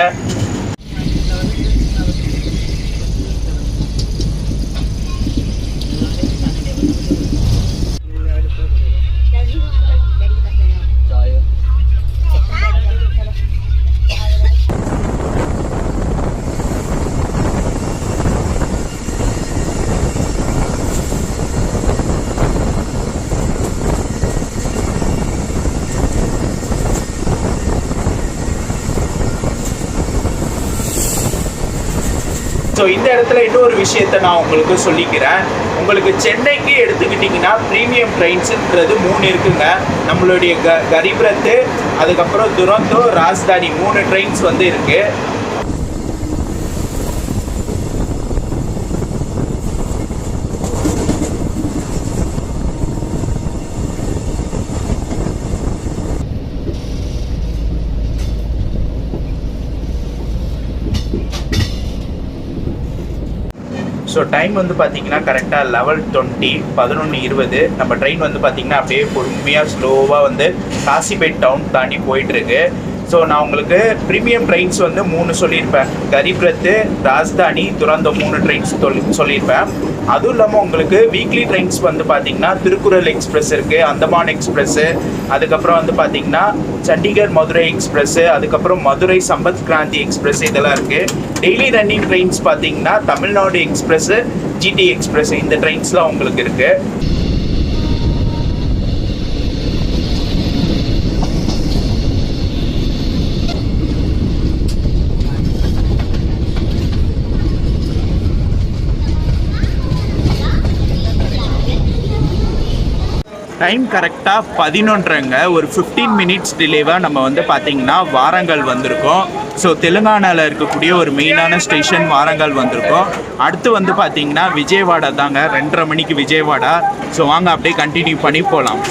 ஸோ இந்த இடத்துல இன்னொரு விஷயத்தை நான் உங்களுக்கு சொல்லிக்கிறேன். உங்களுக்கு சென்னைக்கு எடுத்துக்கிட்டிங்கன்னா ப்ரீமியம் ட்ரெயின்ஸுன்றது 3 இருக்குங்க. நம்மளுடைய கரீப் ரத், அதுக்கப்புறம் துரந்தோ, ராஜ்தானி 3 ட்ரெயின்ஸ் வந்து இருக்குது. ஸோ டைம் வந்து பார்த்தீங்கன்னா கரெக்டாக 11:20 11:20 நம்ம ட்ரெயின் வந்து பார்த்தீங்கன்னா அப்படியே பொறுமையாக ஸ்லோவாக வந்து காசிபேட் டவுன் தாண்டி போயிட்டுருக்கு. ஸோ நான் உங்களுக்கு ப்ரீமியம் ட்ரெயின்ஸ் வந்து 3 சொல்லியிருப்பேன். கரீப் ரத், ராஜ்தானி, துரந்தோ 3 ட்ரெயின்ஸ் சொல்லியிருப்பேன். அதுவும் இல்லாமல் உங்களுக்கு வீக்லி ட்ரெயின்ஸ் வந்து பார்த்தீங்கன்னா திருக்குறள் எக்ஸ்பிரஸ் இருக்குது, அந்தமான் எக்ஸ்பிரஸ்ஸு, அதுக்கப்புறம் வந்து பார்த்தீங்கன்னா சண்டிகர் மதுரை எக்ஸ்பிரஸ்ஸு, அதுக்கப்புறம் மதுரை சம்பத் கிராந்தி எக்ஸ்பிரஸ் இதெல்லாம் இருக்குது. டெய்லி ரன்னிங் ட்ரெயின்ஸ் பார்த்தீங்கன்னா தமிழ்நாடு எக்ஸ்பிரஸ்ஸு, ஜிடி எக்ஸ்பிரஸ் இந்த ட்ரெயின்ஸ்லாம் உங்களுக்கு இருக்குது. டைம் கரெக்டாக 11:30ங்க. ஒரு 15 மினிட்ஸ் டிலேவாக நம்ம வந்து பார்த்திங்கன்னா வாரங்கல் வந்திருக்கோம். ஸோ தெலுங்கானாவில் இருக்கக்கூடிய ஒரு மெயினான ஸ்டேஷன் வாரங்கல் வந்திருக்கோம். அடுத்து வந்து பார்த்திங்கன்னா விஜயவாடா தாங்க. 2:30 மணிக்கு விஜயவாடா. ஸோ வாங்க அப்படியே கண்டினியூ பண்ணி போகலாம்.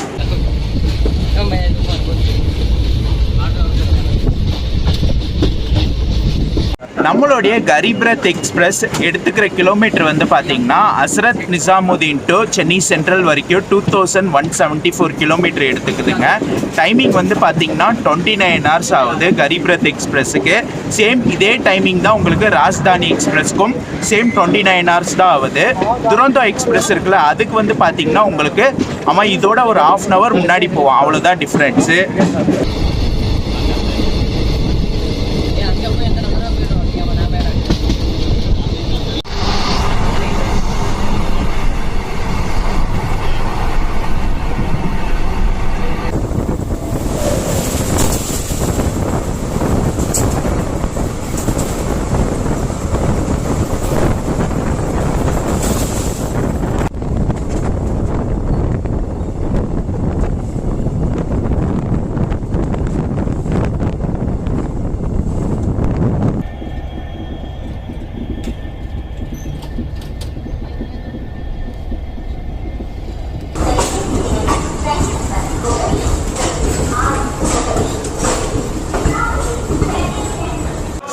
நம்மளுடைய கரீப் ரத் எக்ஸ்பிரஸ் எடுத்துக்கிற கிலோமீட்டர் வந்து பார்த்தீங்கன்னா ஹஸ்ரத் நிசாமுதீன் டு சென்னை சென்ட்ரல் வரைக்கும் 2174 கிலோமீட்டர் எடுத்துக்குதுங்க. டைமிங் வந்து பார்த்தீங்கன்னா 29 ஹவர்ஸ் ஆகுது கரீப் ரத் எக்ஸ்பிரஸுக்கு. சேம் இதே டைமிங் தான் உங்களுக்கு ராஜ்தானி எக்ஸ்பிரஸ்க்கும் சேம் 29 ஹவர்ஸ் தான் ஆகுது. துரந்தோ எக்ஸ்பிரஸ் இருக்குல்ல, அதுக்கு வந்து பார்த்தீங்கன்னா உங்களுக்கு இதோட ஒரு 1/2 hour முன்னாடி போவோம், அவ்வளோதான் டிஃப்ரென்ஸு.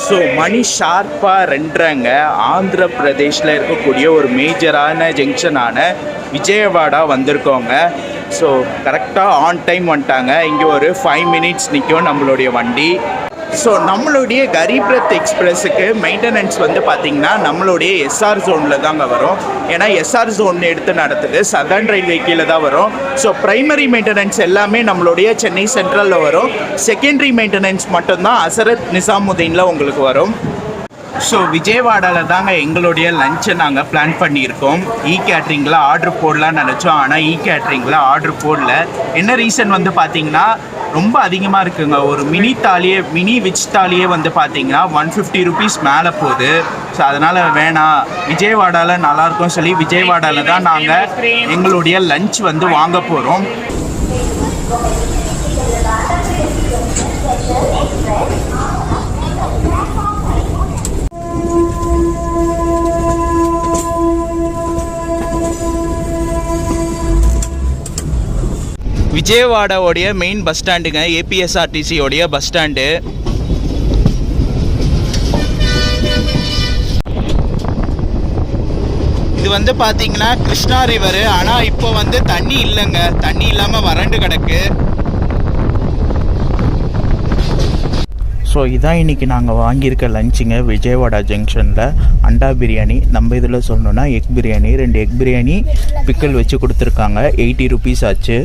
ஸோ மணி ஷார்ப்பாக 2:30ங்க. ஆந்திர பிரதேஷில் இருக்கக்கூடிய ஒரு மேஜரான ஜங்ஷனான விஜயவாடா வந்திருக்கோங்க. ஸோ கரெக்டாக ஆன் டைம் வந்துட்டாங்க. இங்கே ஒரு 5 மினிட்ஸ் நிற்கும் நம்மளுடைய வண்டி. ஸோ நம்மளுடைய கரீப் ரத் எக்ஸ்பிரஸுக்கு மெயின்டெனன்ஸ் வந்து பார்த்திங்கன்னா நம்மளுடைய எஸ்ஆர் ஜோனில் தாங்க வரும். ஏன்னா எஸ்ஆர் ஜோன் எடுத்து நடத்துது சதர்ன் ரயில்வே கீழே தான் வரும். ஸோ ப்ரைமரி மெயின்டெனன்ஸ் எல்லாமே நம்மளுடைய சென்னை சென்ட்ரலில் வரும். செகண்டரி மெயின்டெனன்ஸ் மட்டும்தான் ஹஸ்ரத் நிசாமுதீனில் உங்களுக்கு வரும். ஸோ விஜயவாடாவில் தாங்க எங்களுடைய லஞ்சை நாங்கள் பிளான் பண்ணியிருக்கோம். கேட்ரிங்கில் ஆர்டர் போடலான்னு நினச்சோம், ஆனால் கேட்ரிங்கில் ஆர்டர் போடல. என்ன ரீசன் வந்து பார்த்தீங்கன்னா ரொம்ப அதிகமாக இருக்குங்க. ஒரு மினி வெஜ் தாலியே வந்து பார்த்தீங்கன்னா 150 rupees மேலே போகுது. ஸோ அதனால் வேணாம், விஜயவாடாவில் நல்லாயிருக்கும் சொல்லி விஜயவாடாவில் தான் நாங்கள் எங்களுடைய லஞ்ச் வந்து வாங்க போகிறோம். விஜயவாடாவோடைய மெயின் பஸ் ஸ்டாண்டுங்க, ஏபிஎஸ்ஆர்டிசியோடைய பஸ் ஸ்டாண்டு. இது வந்து பார்த்தீங்கன்னா கிருஷ்ணா ரிவரு. ஆனால் இப்போ வந்து தண்ணி இல்லைங்க, தண்ணி இல்லாமல் வறண்டு கிடக்கு. ஸோ இதான் இன்றைக்கி நாங்கள் வாங்கியிருக்க லஞ்சுங்க. விஜயவாடா ஜங்ஷனில் அண்டா பிரியாணி, நம்ம இதில் சொல்லணுன்னா எக் பிரியாணி, 2 எக் பிரியாணி பிக்கல் வச்சு கொடுத்துருக்காங்க. 80 rupees ஆச்சு.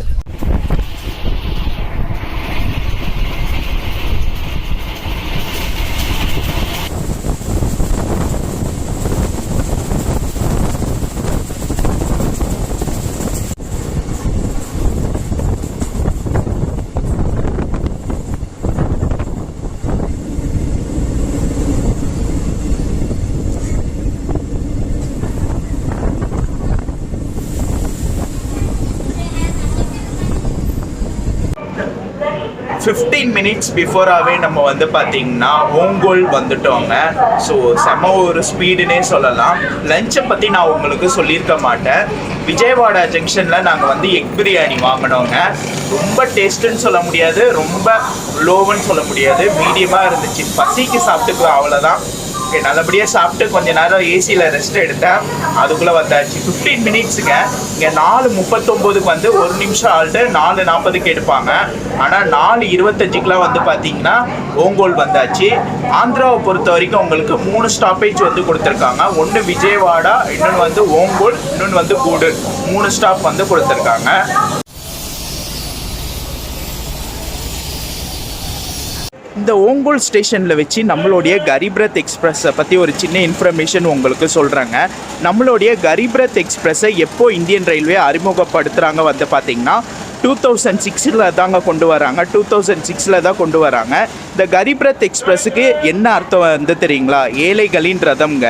ஃபிஃப்டீன் மினிட்ஸ் பிஃபோராகவே நம்ம வந்து பார்த்திங்கன்னா ஓங்கோல் வந்துட்டோங்க. ஸோ செம்ம ஒரு ஸ்பீடுன்னே சொல்லலாம். லஞ்சை பற்றி நான் உங்களுக்கு சொல்லியிருக்க மாட்டேன். விஜயவாடா ஜங்ஷனில் நாங்கள் வந்து எக் பிரியாணி வாங்கினோங்க. ரொம்ப டேஸ்ட்டுன்னு சொல்ல முடியாது, ரொம்ப லோவுன்னு சொல்ல முடியாது, மீடியமாக இருந்துச்சு. பசிக்கு சாப்பிட்டுக்குவோம், அவ்வளோதான். ஓகே, நல்லபடியாக சாப்பிட்டு கொஞ்ச நேரம் ஏசியில் ரெஸ்ட் எடுத்தேன். அதுக்குள்ளே வந்தாச்சு 15 மினிட்ஸுங்க. இங்கே 4:39 வந்து 1 நிமிஷம் ஆல்ட்டு 4:40 எடுப்பாங்க. ஆனால் 4:25 வந்து பார்த்தீங்கன்னா ஓங்கோல் வந்தாச்சு. ஆந்திராவை பொறுத்த வரைக்கும் உங்களுக்கு 3 ஸ்டாப்பேஜ் வந்து கொடுத்துருக்காங்க. ஒன்று விஜயவாடா, இன்னொன்று வந்து ஓங்கோல், இன்னொன்று வந்து கூடூர். 3 ஸ்டாப் வந்து கொடுத்துருக்காங்க. இந்த ஓங்கோல் ஸ்டேஷனில் வச்சு நம்மளுடைய கரிப்ரத் எக்ஸ்பிரஸை பற்றி ஒரு சின்ன இன்ஃபர்மேஷன் உங்களுக்கு சொல்கிறாங்க. நம்மளுடைய கரிப்ரத் எக்ஸ்பிரஸை எப்போ இந்தியன் ரயில்வே அறிமுகப்படுத்துகிறாங்க வந்து பார்த்திங்கன்னா 2006 தாங்க கொண்டு வராங்க. 2006 தான் கொண்டு வராங்க. இந்த கரிப்ரத் எக்ஸ்பிரஸுக்கு என்ன அர்த்தம் வந்து தெரியுங்களா? ஏழைகளின் ரதம்ங்க.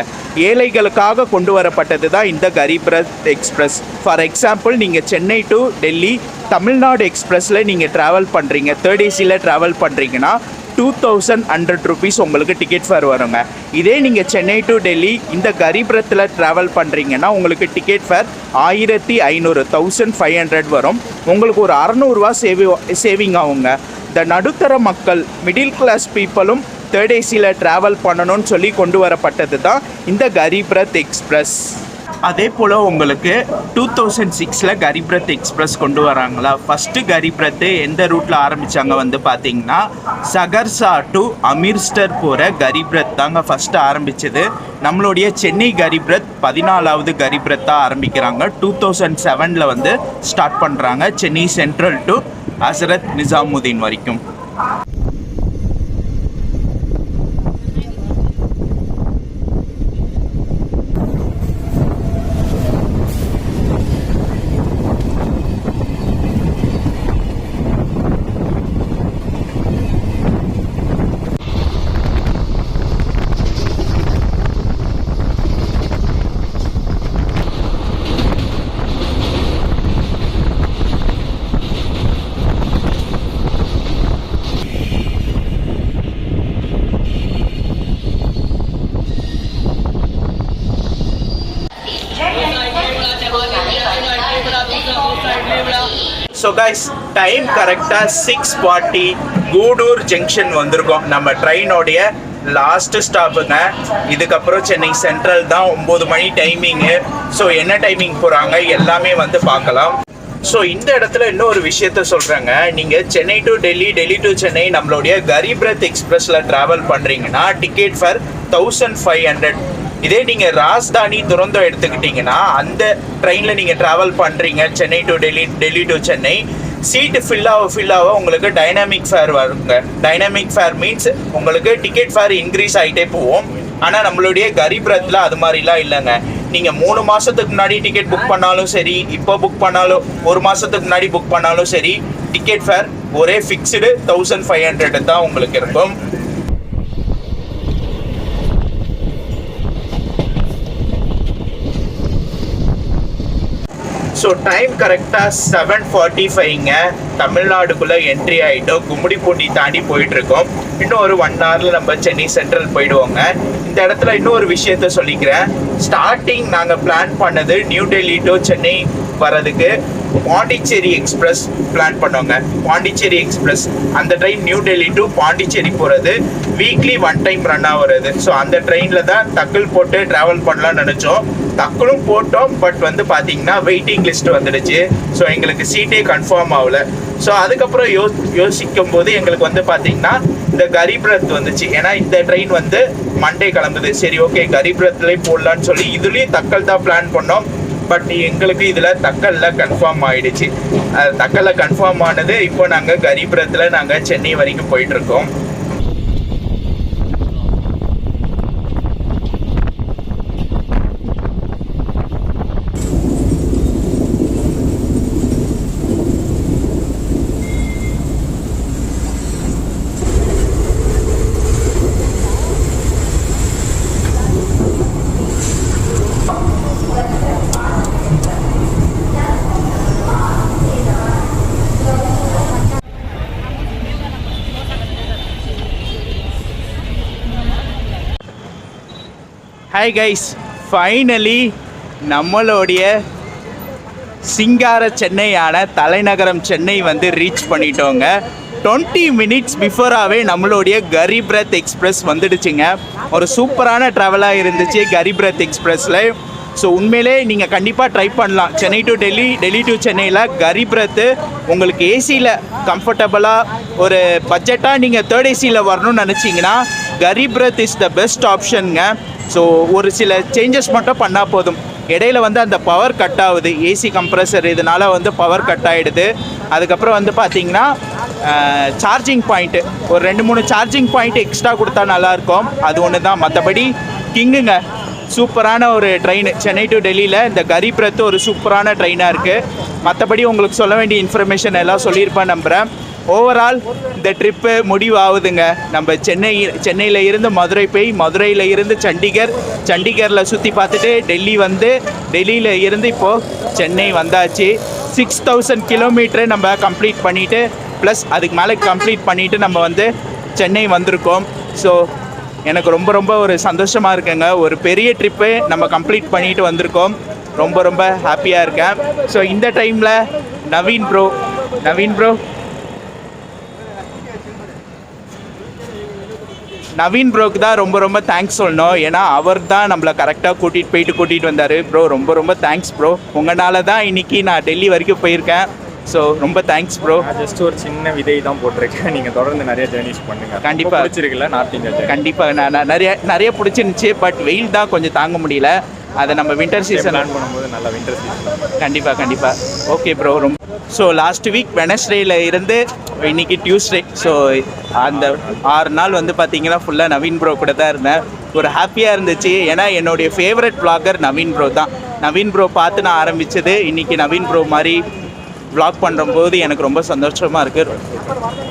ஏழைகளுக்காக கொண்டு வரப்பட்டது தான் இந்த கரிப்ரத் எக்ஸ்பிரஸ். ஃபார் எக்ஸாம்பிள், நீங்கள் சென்னை டு டெல்லி தமிழ்நாடு எக்ஸ்பிரஸில் நீங்கள் ட்ராவல் பண்ணுறீங்க, 3rd ஏசியில் ட்ராவல் பண்ணுறீங்கன்னா 2100 rupees உங்களுக்கு டிக்கெட் ஃபேர் வருங்க. இதே நீங்கள் சென்னை டு டெல்லி இந்த கரிப்ரத்தில் ட்ராவல் பண்ணுறீங்கன்னா உங்களுக்கு டிக்கெட் ஃபேர் 1500 வரும். உங்களுக்கு ஒரு 600 ரூபா சேவிங் ஆகுங்க. இந்த நடுத்தர மக்கள், மிடில் கிளாஸ் பீப்புளும் 3rd ஏசியில் ட்ராவல் பண்ணணும்னு சொல்லி கொண்டு வரப்பட்டது தான் இந்த கரிப்ரத் எக்ஸ்பிரஸ். அதே போல் உங்களுக்கு 2006 கரிப்ரத் எக்ஸ்பிரஸ் கொண்டு வராங்களா. ஃபஸ்ட்டு கரிப்ரத்து எந்த ரூட்டில் ஆரம்பித்தாங்க வந்து பார்த்திங்கன்னா சகர்சா டு அமிர்ஸ்டர் போகிற கரிப்ரத் தாங்க ஃபஸ்ட்டு ஆரம்பித்தது. நம்மளுடைய சென்னை கரிப்ரத் 14வது கரிப்ரத்தாக ஆரம்பிக்கிறாங்க. 2007 வந்து ஸ்டார்ட் பண்ணுறாங்க சென்னை சென்ட்ரல் டு ஹசரத் நிசாமுதீன் வரைக்கும். ஸோ கைஸ், டைம் கரெக்டாக 6:40 கூடூர் ஜங்ஷன் வந்திருக்கோம். நம்ம ட்ரெயினோடைய லாஸ்ட்டு ஸ்டாப்புங்க. இதுக்கப்புறம் சென்னை சென்ட்ரல் தான். 9 மணி டைமிங்கு. ஸோ என்ன டைமிங் போகிறாங்க எல்லாமே வந்து பார்க்கலாம். ஸோ இந்த இடத்துல இன்னொரு விஷயத்த சொல்கிறேங்க. நீங்கள் சென்னை டு டெல்லி, டெல்லி டு சென்னை நம்மளுடைய கரிப்ரத் எக்ஸ்பிரஸில் ட்ராவல் பண்ணுறீங்கன்னா டிக்கெட் ஃபேர் 1500. இதே நீங்கள் ராஜ்தானி துரந்தோ எடுத்துக்கிட்டிங்கன்னா அந்த ட்ரெயினில் நீங்கள் ட்ராவல் பண்ணுறீங்க சென்னை டு டெல்லி, டெல்லி டு சென்னை, சீட்டு ஃபில்லாக உங்களுக்கு டைனாமிக் ஃபேர் வருங்க. டைனாமிக் ஃபேர் மீன்ஸ் உங்களுக்கு டிக்கெட் ஃபேர் இன்க்ரீஸ் ஆகிட்டே போவோம். ஆனால் நம்மளுடைய கரிப்ரத்தில் அது மாதிரிலாம் இல்லைங்க. நீங்கள் 3 மாதத்துக்கு முன்னாடி டிக்கெட் புக் பண்ணாலும் சரி, இப்போ புக் பண்ணாலும் 1 மாதத்துக்கு முன்னாடி புக் பண்ணாலும் சரி, டிக்கெட் ஃபேர் ஒரே ஃபிக்ஸ்டு 1500 தான் உங்களுக்கு இருக்கும். ஸோ டைம் கரெக்டாக 7:45ங்க. தமிழ்நாடுக்குள்ளே என்ட்ரி ஆகிட்டோம். கும்மிடிப்பூண்டி தாண்டி போயிட்டுருக்கோம். இன்னும் ஒரு 1 hourல நம்ம சென்னை சென்ட்ரல் போயிடுவோங்க. இந்த இடத்துல இன்னொரு விஷயத்த சொல்லிக்கிறேன். ஸ்டார்டிங் நாங்கள் பிளான் பண்ணது நியூ டெல்லி டு சென்னை வரதுக்கு பாண்டிச்சேரி எக்ஸ்பிரஸ் பிளான் பண்ணோங்க. பாண்டிச்சேரி எக்ஸ்பிரஸ் அந்த train new Delhi to Pondicherry போகிறது வீக்லி 1 டைம் ரன் ஆகுறது. ஸோ அந்த ட்ரெயினில் தான் தக்கல் போட்டு ட்ராவல் பண்ணலாம்னு நினச்சோம். தக்கலும் போட்டோம். பட் வந்து பார்த்தீங்கன்னா வெயிட்டிங் லிஸ்ட் வந்துடுச்சு. ஸோ எங்களுக்கு சீட்டே கன்ஃபார்ம் ஆகலை. ஸோ அதுக்கப்புறம் யோசிக்கும் போது எங்களுக்கு வந்து பார்த்தீங்கன்னா இந்த கரிப்ரத் வந்துச்சு. ஏன்னா இந்த ட்ரெயின் வந்து மண்டே கிளம்புது. சரி, ஓகே, கரிப்ரத்லேயே போடலான்னு சொல்லி இதுலேயும் தக்கல் தான் பிளான் பண்ணோம். பட் எங்களுக்கு இதில் தக்கலில் கன்ஃபார்ம் ஆகிடுச்சு. தக்கலில் கன்ஃபார்ம் ஆனது. இப்போ நாங்கள் கரிப்ரத்தில் நாங்கள் சென்னை வரைக்கும் போயிட்டுருக்கோம். ஹாய் கைஸ், ஃபைனலி நம்மளுடைய சிங்கார சென்னையான தலைநகரம் சென்னை வந்து ரீச் பண்ணிட்டோங்க. 20 மினிட்ஸ் பிஃபோராகவே நம்மளுடைய கரீப் ரத் எக்ஸ்பிரஸ் வந்துடுச்சுங்க. ஒரு சூப்பரான ட்ராவலாக இருந்துச்சு கரீப் ரத் எக்ஸ்பிரஸில். ஸோ உண்மையிலே நீங்கள் கண்டிப்பாக ட்ரை பண்ணலாம். சென்னை டு டெல்லி, டெல்லி டு சென்னையில் கரீப் ரத்து உங்களுக்கு ஏசியில் கம்ஃபர்டபுளாக ஒரு பட்ஜெட்டாக நீங்கள் தேர்ட் ஏசியில் வரணும்னு நினச்சிங்கன்னா Garib Rath is the best ஆப்ஷனுங்க. So ஒரு சில சேஞ்சஸ் மட்டும் பண்ணால் போதும். இடையில வந்து அந்த பவர் கட் ஆகுது, ஏசி கம்ப்ரஸர் இதனால வந்து பவர் கட் ஆகிடுது. அதுக்கப்புறம் வந்து பார்த்தீங்கன்னா சார்ஜிங் பாயிண்ட்டு ஒரு 2-3 சார்ஜிங் பாயிண்ட் எக்ஸ்ட்ரா கொடுத்தா நல்லாயிருக்கும். அது ஒன்று தான். மற்றபடி கிங்குங்க, சூப்பரான ஒரு ட்ரெயின். சென்னை டு டெல்லியில் இந்த கரீப் ரத் ஒரு சூப்பரான ட்ரெயினாக இருக்குது. மற்றபடி உங்களுக்கு சொல்ல வேண்டிய இன்ஃபர்மேஷன் எல்லாம் சொல்லியிருப்பேன் நம்புகிறேன். ஓவரால் இந்த ட்ரிப்பு முடிவாகுதுங்க. நம்ம சென்னையில் இருந்து மதுரை போய், மதுரையில் இருந்து சண்டிகர், சண்டிகரில் சுற்றி பார்த்துட்டு டெல்லி வந்து, டெல்லியில் இருந்து இப்போது சென்னை வந்தாச்சு. 6000 கிலோமீட்டரு நம்ம கம்ப்ளீட் பண்ணிவிட்டு, ப்ளஸ் அதுக்கு மேலே கம்ப்ளீட் பண்ணிவிட்டு நம்ம வந்து சென்னை வந்திருக்கோம். ஸோ எனக்கு ரொம்ப ரொம்ப ஒரு சந்தோஷமாக இருக்குங்க. ஒரு பெரிய ட்ரிப்பு நம்ம கம்ப்ளீட் பண்ணிட்டு வந்திருக்கோம். ரொம்ப ரொம்ப ஹாப்பியாக இருக்கேன். ஸோ இந்த டைமில் நவீன் ப்ரோக்கு தான் ரொம்ப ரொம்ப தேங்க்ஸ் சொல்லணும். ஏன்னா அவர் தான் நம்மளை கரெக்டாக கூட்டிகிட்டு வந்தார். ப்ரோ ரொம்ப ரொம்ப தேங்க்ஸ் ப்ரோ. உங்களால் தான் இன்றைக்கி நான் டெல்லி வரைக்கும் போயிருக்கேன். ஸோ ரொம்ப தேங்க்ஸ் ப்ரோ. ஜஸ்ட் ஒரு சின்ன விதை தான் போட்டிருக்கேன். நீங்கள் தொடர்ந்து நிறைய ஜேர்னிஸ் பண்ணுங்கள். கண்டிப்பாக பிடிச்சிருக்குல்ல நார்த் இந்தியா? கண்டிப்பாக நான் நிறைய பிடிச்சிருந்துச்சி. பட் வெயில் தான் கொஞ்சம் தாங்க முடியல. அதை நம்ம வின்டர் சீசன் பிளான் பண்ணும்போது நல்லா வின்டர் சீசன். கண்டிப்பாக ஓகே ப்ரோ. ரொம்ப ஸோ லாஸ்ட் வீக் வெனஸ்டேயில் இருந்து இன்னைக்கு டியூஸ்டே. ஸோ அந்த 6 நாள் வந்து பார்த்தீங்கன்னா ஃபுல்லாக நவீன் ப்ரோ கூட தான் இருந்தேன். ஒரு ஹாப்பியாக இருந்துச்சு. ஏன்னா என்னுடைய ஃபேவரட் vlogger நவீன் ப்ரோ தான். நவீன் ப்ரோ பார்த்து நான் ஆரம்பித்தது. இன்றைக்கி நவீன் ப்ரோ மாதிரி vlog பண்ணும்போது எனக்கு ரொம்ப சந்தோஷமாக இருக்குது.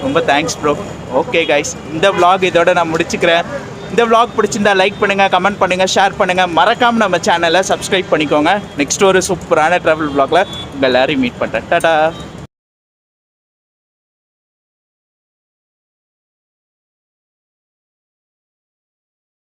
ரொம்ப தேங்க்ஸ் ப்ரோ. ஓகே கைஸ், இந்த vlog இதோட நான் முடிச்சுக்கிறேன். இந்த vlog பிடிச்சிருந்தா லைக் பண்ணுங்கள், கமெண்ட் பண்ணுங்கள், ஷேர் பண்ணுங்கள். மறக்காமல் நம்ம சேனலை சப்ஸ்கிரைப் பண்ணிக்கோங்க. நெக்ஸ்ட் ஒரு சூப்பரான ட்ராவல் vlogல உங்கள் எல்லாரையும் மீட் பண்ணுறேன். டாடா.